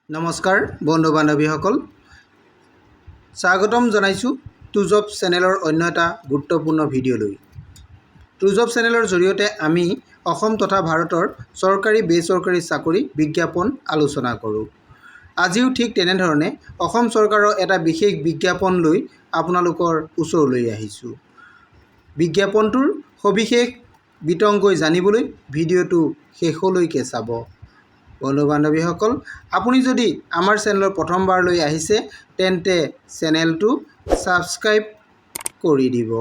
নমস্কাৰ বন্ধু বান্ধৱীসকল, স্বাগতম জনাইছোঁ টুজব চেনেলৰ অন্য এটা গুৰুত্বপূৰ্ণ ভিডিঅ'লৈ। টুজব চেনেলৰ জৰিয়তে আমি অসম তথা ভাৰতৰ চৰকাৰী বেচৰকাৰী চাকৰি বিজ্ঞাপন আলোচনা কৰোঁ। আজিও ঠিক তেনেধৰণে অসম চৰকাৰৰ এটা বিশেষ বিজ্ঞাপন লৈ আপোনালোকৰ ওচৰলৈ আহিছোঁ। বিজ্ঞাপনটোৰ সবিশেষ বিতংকৈ জানিবলৈ ভিডিঅ'টো শেষলৈকে চাব। বন্ধু বান্ধৱীসকল, আপুনি যদি আমাৰ চেনেলৰ প্ৰথমবাৰলৈ আহিছে তেন্তে চেনেলটো ছাবস্ক্ৰাইব কৰি দিব।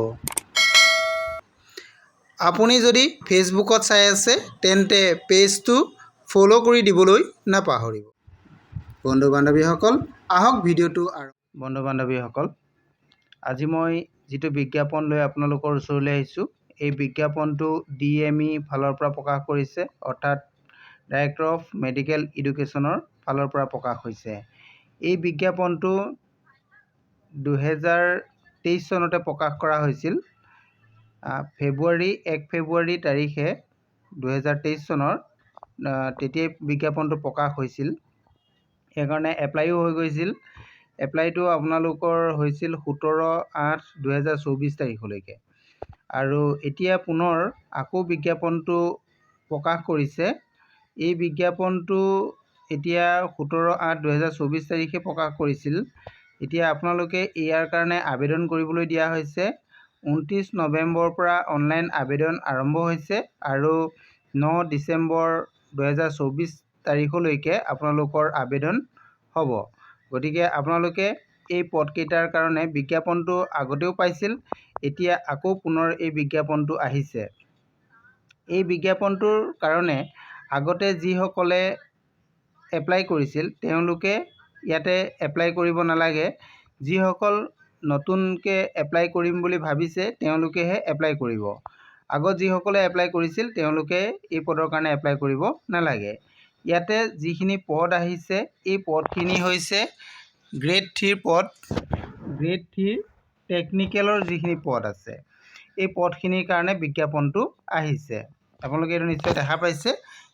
আপুনি যদি ফেচবুকত চাই আছে তেন্তে পেজটো ফ'ল' কৰি দিবলৈ নাপাহৰিব। বন্ধু বান্ধৱীসকল, আহক ভিডিঅ'টো। আৰু বন্ধু বান্ধৱীসকল, আজি মই যিটো বিজ্ঞাপন লৈ আপোনালোকৰ ওচৰলৈ আহিছোঁ, এই বিজ্ঞাপনটো DME ফালৰ পৰা প্ৰকাশ কৰিছে, অৰ্থাৎ ডাইৰেক্টৰ অফ মেডিকেল এডুকেশ্যনৰ ফালৰ পৰা প্ৰকাশ হৈছে। এই বিজ্ঞাপনটো 2023 চনতে প্ৰকাশ কৰা হৈছিল। 1 ফেব্ৰুৱাৰী তাৰিখে 2023 চনৰ তেতিয়াই বিজ্ঞাপনটো প্ৰকাশ হৈছিল। সেইকাৰণে এপ্লাইও হৈ গৈছিল। এপ্লাইটো আপোনালোকৰ হৈছিল 17/8/2024 তাৰিখলৈকে। আৰু এতিয়া পুনৰ আকৌ বিজ্ঞাপনটো প্ৰকাশ কৰিছে। এই বিজ্ঞাপনটো এতিয়া 17/8/2024 তাৰিখে প্ৰকাশ কৰিছিল। এতিয়া আপোনালোকে ইয়াৰ কাৰণে আবেদন কৰিবলৈ দিয়া হৈছে। 29 নৱেম্বৰৰ পৰা অনলাইন আবেদন আৰম্ভ হৈছে আৰু 9 ডিচেম্বৰ 2024 তাৰিখলৈকে আপোনালোকৰ আবেদন হ'ব। গতিকে আপোনালোকে এই পদকেইটাৰ কাৰণে বিজ্ঞাপনটো আগতেও পাইছিল, এতিয়া আকৌ পুনৰ এই বিজ্ঞাপনটো আহিছে। এই বিজ্ঞাপনটোৰ কাৰণে আগতে যিসকলে এপ্লাই কৰিছিল তেওঁলোকে ইয়াতে এপ্লাই কৰিব নালাগে। যিসকল নতুনকৈ এপ্লাই কৰিম বুলি ভাবিছে তেওঁলোকেহে এপ্লাই কৰিব। আগত যিসকলে এপ্লাই কৰিছিল তেওঁলোকে এই পদৰ কাৰণে এপ্লাই কৰিব নালাগে। ইয়াতে যিখিনি পদ আহিছে এই পদখিনি হৈছে গ্ৰেড 3 পদ। গ্ৰেড 3 টেকনিকেলৰ যিখিনি পদ আছে এই পদখিনিৰ কাৰণে বিজ্ঞাপনটো আহিছে। আপোনালোকে এইটো নিশ্চয় দেখা পাইছে।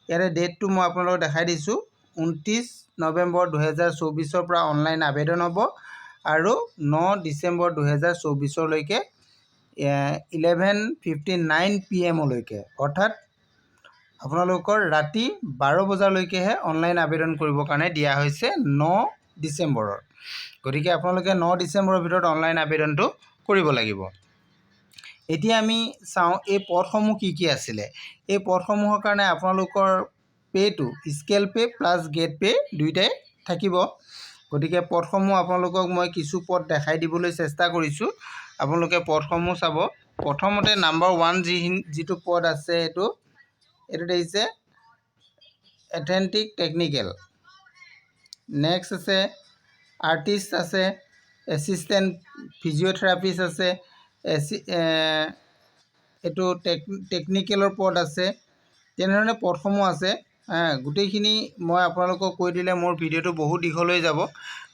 ইয়াতে ডেটটো মই আপোনালোকক দেখাই দিছোঁ। 29 নৱেম্বৰ 2024 পৰা অনলাইন আবেদন হ'ব আৰু 9 ডিচেম্বৰ 2024লৈকে 11:59 PM অৰ্থাৎ আপোনালোকৰ ৰাতি 12 বজালৈকেহে অনলাইন আবেদন কৰিবৰ কাৰণে দিয়া হৈছে 9 ডিচেম্বৰৰ। গতিকে আপোনালোকে 9 ডিচেম্বৰৰ ভিতৰত অনলাইন আবেদনটো কৰিব লাগিব। এতিয়া আমি চাওঁ এই পদসমূহ কি কি আছিলে। এই পদসমূহৰ কাৰণে আপোনালোকৰ পে'টো scale pay' plus grade pay' দুয়োটাই থাকিব। গতিকে পদসমূহ আপোনালোকক মই কিছু পদ দেখাই দিবলৈ চেষ্টা কৰিছোঁ। আপোনালোকে পদসমূহ চাব। প্ৰথমতে নাম্বাৰ 1 যিটো পদ আছে এইটো দেখিছে এথেণ্টিক টেকনিকেল। নেক্সট আছে আৰ্টিষ্ট আছে, এছিষ্টেণ্ট ফিজিঅ'থেৰাপিষ্ট আছে, এইটো টেকনিকেলৰ পদ আছে। তেনেধৰণে পদসমূহ আছে। গোটেইখিনি মই আপোনালোকক কৈ দিলে মোৰ ভিডিঅ'টো বহুত দীঘল হৈ যাব।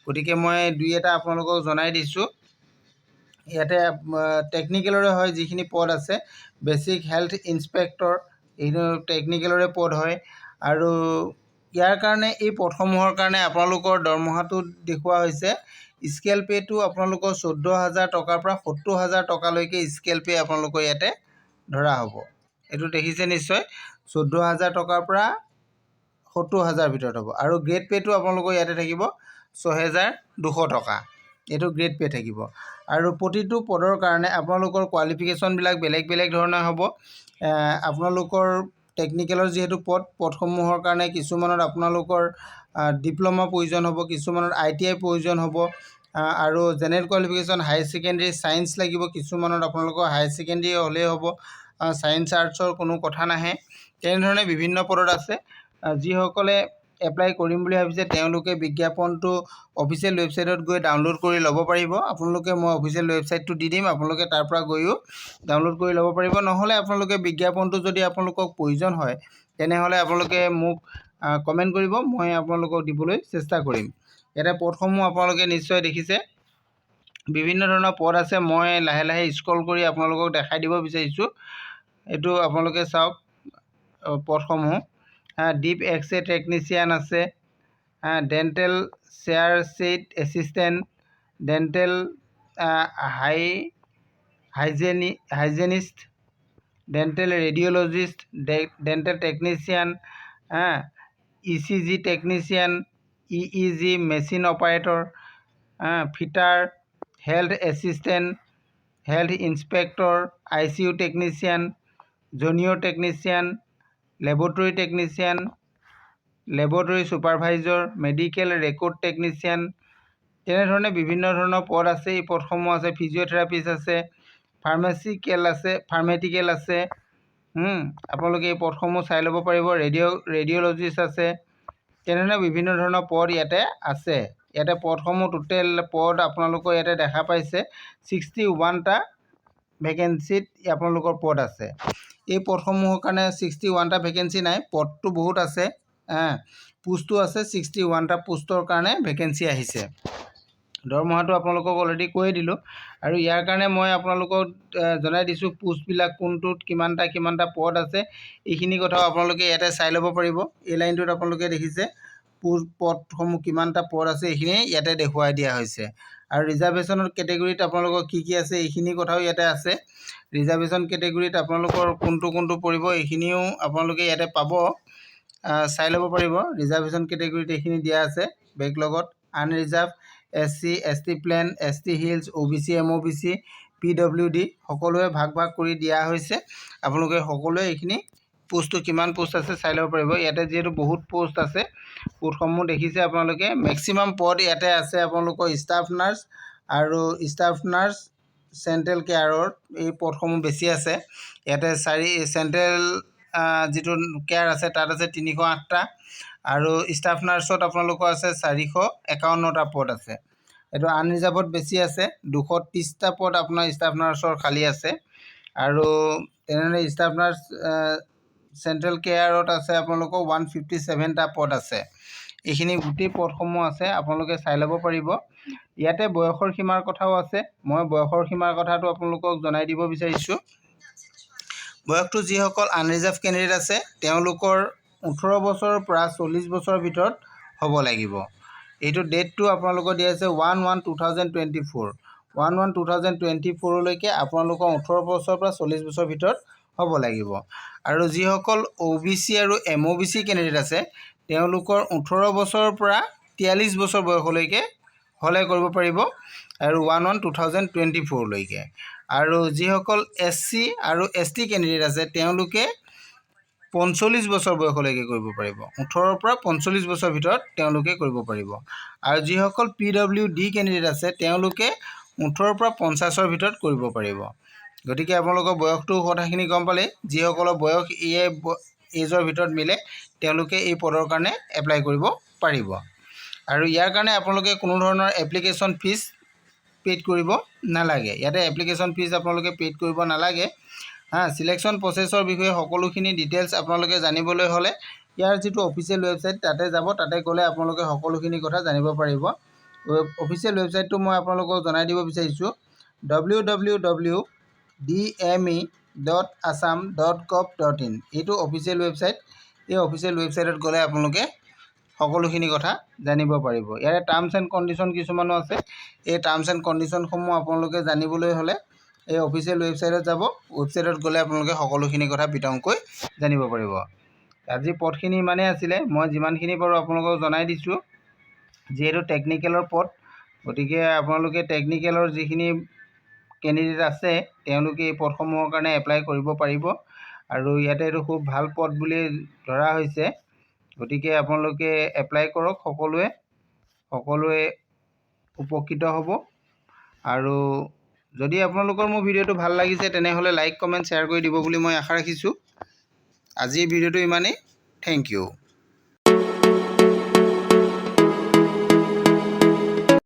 গতিকে মই দুই এটা আপোনালোকক জনাই দিছোঁ। ইয়াতে টেকনিকেলৰে হয় যিখিনি পদ আছে। বেচিক হেল্থ ইনস্পেক্টৰ এইটো টেকনিকেলৰে পদ হয়। আৰু ইয়াৰ কাৰণে এই পদসমূহৰ কাৰণে আপোনালোকৰ দৰমহাটো দেখুওৱা হৈছে। স্কেল পে'টো আপোনালোকৰ 14,000 টকাৰ পৰা 70,000 টকালৈকে স্কেল পে' আপোনালোকৰ ইয়াতে ধৰা হ'ব। এইটো দেখিছে নিশ্চয়, 14,000 টকাৰ পৰা 70,000 ভিতৰত হ'ব। আৰু গ্ৰেড পে'টো আপোনালোকৰ ইয়াতে থাকিব 6,200 টকা। এইটো গ্ৰেড পে' থাকিব। আৰু প্ৰতিটো পদৰ কাৰণে আপোনালোকৰ কোৱালিফিকেশ্যনবিলাক বেলেগ বেলেগ ধৰণৰ হ'ব। আপোনালোকৰ টেকনিকেলৰ যিহেতু পদসমূহৰ কাৰণে কিছুমানত আপোনালোকৰ ডিপ্ল'মা প্ৰয়োজন হ'ব, কিছুমানত ITI প্ৰয়োজন হ'ব। আৰু general qualification higher secondary science লাগিব, কিছুমানত আপোনালোকৰ হায়াৰ ছেকেণ্ডেৰী হ'লেই হ'ব, ছায়েন্স আৰ্টছৰ কোনো কথা নাহে। তেনেধৰণে বিভিন্ন পদত আছে। যিসকলে এপ্লাই কৰিম বুলি ভাবিছে তেওঁলোকে বিজ্ঞাপনটো অফিচিয়েল ৱেবছাইটত গৈ ডাউনলোড কৰি ল'ব পাৰিব। আপোনালোকে মই অফিচিয়েল ৱেবছাইটটো দি দিম, আপোনালোকে তাৰ পৰা গৈও ডাউনলোড কৰি ল'ব পাৰিব। নহ'লে আপোনালোকে বিজ্ঞাপনটো যদি আপোনালোকক প্ৰয়োজন হয় তেনেহ'লে আপোনালোকে মোক কমেণ্ট কৰিব, মই আপোনালোকক দিবলৈ চেষ্টা কৰিম। ইয়াতে পদসমূহ আপোনালোকে নিশ্চয় দেখিছে। বিভিন্ন ধৰণৰ পদ আছে। মই লাহে লাহে স্ক্ৰল কৰি আপোনালোকক দেখাই দিব বিচাৰিছোঁ। এইটো আপোনালোকে চাওক পদসমূহ। ডিপ এক্স-ৰে টেকনিচিয়ান আছে, dental chair side assistant, dental hygienist, dental radiologist, dental technician, ECG technician, EEG machine operator, fitter, health assistant, health inspector, ICU technician, junior technician, laboratory technician, laboratory supervisor, medical record technician, তেনেধৰণে বিভিন্ন ধৰণৰ পদ আছে। এই পদসমূহ আছে। Physiotherapist আছে, ফাৰ্মেটিকেল আছে। আপোনালোকে এই পদসমূহ চাই ল'ব পাৰিব। ৰেডিঅ'লজিষ্ট আছে। তেনেধৰণে বিভিন্ন ধৰণৰ পদ ইয়াতে আছে। ইয়াতে পদসমূহ টোটেল পদ আপোনালোকৰ ইয়াতে দেখা পাইছে 61টা ভেকেঞ্চিত আপোনালোকৰ পদ আছে। এই পদসমূহৰ কাৰণে 61টা ভেকেঞ্চি নাই, পদটো বহুত আছে, পোষ্টো আছে। 61টা পোষ্টৰ কাৰণে ভেকেঞ্চি আহিছে। দৰমহাটো আপোনালোকক অলৰেডি কৈয়ে দিলোঁ। আৰু ইয়াৰ কাৰণে মই আপোনালোকক জনাই দিছোঁ পোষ্টবিলাক কোনটোত কিমানটা পদ আছে। এইখিনি কথাও আপোনালোকে ইয়াতে চাই ল'ব পাৰিব। এই লাইনটোত আপোনালোকে দেখিছে পদসমূহ কিমানটা পদ আছে, এইখিনি ইয়াতে দেখুৱাই দিয়া হৈছে। আৰু ৰিজাৰ্ভেশ্যনৰ কেটেগৰীত আপোনালোকৰ কি আছে এইখিনি কথাও ইয়াতে আছে। ৰিজাৰ্ভেশ্যন কেটেগৰীত আপোনালোকৰ কোনটো পৰিব এইখিনিও আপোনালোকে ইয়াতে পাব, চাই ল'ব পাৰিব। ৰিজাৰ্ভেশ্যন কেটেগৰীত এইখিনি দিয়া আছে বেকলগত। Unreserved, SC, ST plain, ST hills, OBC, MOBC, PWD সকলোৱে ভাগ কৰি দিয়া হৈছে। আপোনালোকে সকলোৱে এইখিনি পোষ্টটো কিমান পোষ্ট আছে চাই ল'ব পাৰিব। ইয়াতে যিহেতু বহুত পোষ্ট আছে, পোষ্টসমূহ দেখিছে আপোনালোকে। মেক্সিমাম পদ ইয়াতে আছে আপোনালোকৰ ষ্টাফ নাৰ্ছ আৰু ষ্টাফ নাৰ্ছ চেণ্ট্ৰেল কেয়াৰৰ এই পদসমূহ বেছি আছে। ইয়াতে চেণ্ট্ৰেল যিটো কেয়াৰ আছে তাত আছে 308টা আৰু ষ্টাফ নাৰ্ছত আপোনালোকৰ আছে 451টা পদ আছে। এইটো আনৰিজাৰ্ভত বেছি আছে, 230টা পদ আপোনাৰ ষ্টাফ নাৰ্ছৰ খালী আছে। আৰু তেনেদৰে ষ্টাফ নাৰ্ছ চেণ্ট্ৰেল কেয়াৰত আছে আপোনালোকৰ 157টা পদ আছে। এইখিনি গোটেই পদসমূহ আছে, আপোনালোকে চাই ল'ব পাৰিব। ইয়াতে বয়সৰ সীমাৰ কথাও আছে। মই বয়সৰ সীমাৰ কথাটো আপোনালোকক জনাই দিব বিচাৰিছোঁ। বয়সটো যিসকল আনৰিজাৰ্ভ কেণ্ডিডেট আছে তেওঁলোকৰ 18 বছৰৰ পৰা 40 বছৰৰ ভিতৰত হ'ব লাগিব। এইটো ডেটটো আপোনালোকৰ দিয়া আছে 1/1/2024। 1/1/2024লৈকে আপোনালোকৰ 18 বছৰৰ পৰা 40 বছৰৰ ভিতৰত হ'ব লাগিব। আৰু যিসকল OBC আৰু MOBC কেণ্ডিডেট আছে তেওঁলোকৰ 18 বছৰৰ পৰা 43 বছৰ বয়সলৈকে হ'লে কৰিব পাৰিব, আৰু 1/1/2024লৈকে। আৰু যিসকল SC আৰু ST কেণ্ডিডেট আছে তেওঁলোকে 45 বছৰ বয়সলৈকে কৰিব পাৰিব। 18ৰ পৰা 45 বছৰ ভিতৰত তেওঁলোকে কৰিব পাৰিব। আৰু যিসকল PWD কেণ্ডিডেট আছে তেওঁলোকে 18ৰ পৰা 50ৰ ভিতৰত কৰিব পাৰিব। গতিকে আপোনালোকৰ বয়সটো কথাখিনি গম পালে। যিসকলৰ বয়স এইজৰ ভিতৰত মিলে তেওঁলোকে এই পদৰ কাৰণে এপ্লাই কৰিব পাৰিব। আৰু ইয়াৰ কাৰণে আপোনালোকে কোনো ধৰণৰ এপ্লিকেশ্যন ফিজ পেইড কৰিব নালাগে। ইয়াতে এপ্লিকেশ্যন ফিজ আপোনালোকে পেইড কৰিব নালাগে। চিলেকশ্যন প্ৰচেছৰ বিষয়ে সকলোখিনি ডিটেইলছ আপোনালোকে জানিবলৈ হ'লে ইয়াৰ যিটো অফিচিয়েল ৱেবছাইট তাতে যাব, তাতে গ'লে আপোনালোকে সকলোখিনি কথা জানিব পাৰিব। অফিচিয়েল ৱেবছাইটটো মই আপোনালোকক জনাই দিব বিচাৰিছোঁ, www.dme.assam.gov.in। এইটো অফিচিয়েল ৱেবছাইট। এই অফিচিয়েল ৱেবছাইটত গ'লে আপোনালোকে সকলোখিনি কথা জানিব পাৰিব। ইয়াৰে টাৰ্মছ এণ্ড কণ্ডিশ্যন কিছুমানো আছে। এই টাৰ্মছ এণ্ড কণ্ডিশ্যনসমূহ আপোনালোকে জানিবলৈ হ'লে এই অফিচিয়েল ৱেবছাইটত যাব। ৱেবছাইটত গ'লে আপোনালোকে সকলোখিনি কথা বিতংকৈ জানিব পাৰিব। আজি পদখিনি ইমানেই আছিলে। মই যিমানখিনি পাৰোঁ আপোনালোকক জনাই দিছোঁ। যিহেতু টেকনিকেলৰ পদ, গতিকে আপোনালোকে টেকনিকেলৰ যিখিনি কেণ্ডিডেট আছে তেওঁলোকে এই পদসমূহৰ কাৰণে এপ্লাই কৰিব পাৰিব। আৰু ইয়াতে এইটো খুব ভাল পদ বুলি ধৰা হৈছে। গতিকে আপোনালোকে এপ্লাই কৰক। সকলোৱে উপকৃত হ'ব। আৰু যদি আপোনালোকৰ মোৰ ভিডিঅ'টো ভাল লাগিছে তেনেহ'লে লাইক, কমেণ্ট, শ্বেয়াৰ কৰি দিব বুলি মই আশা ৰাখিছোঁ। আজিৰ ভিডিঅ'টো ইমানেই। Thank U.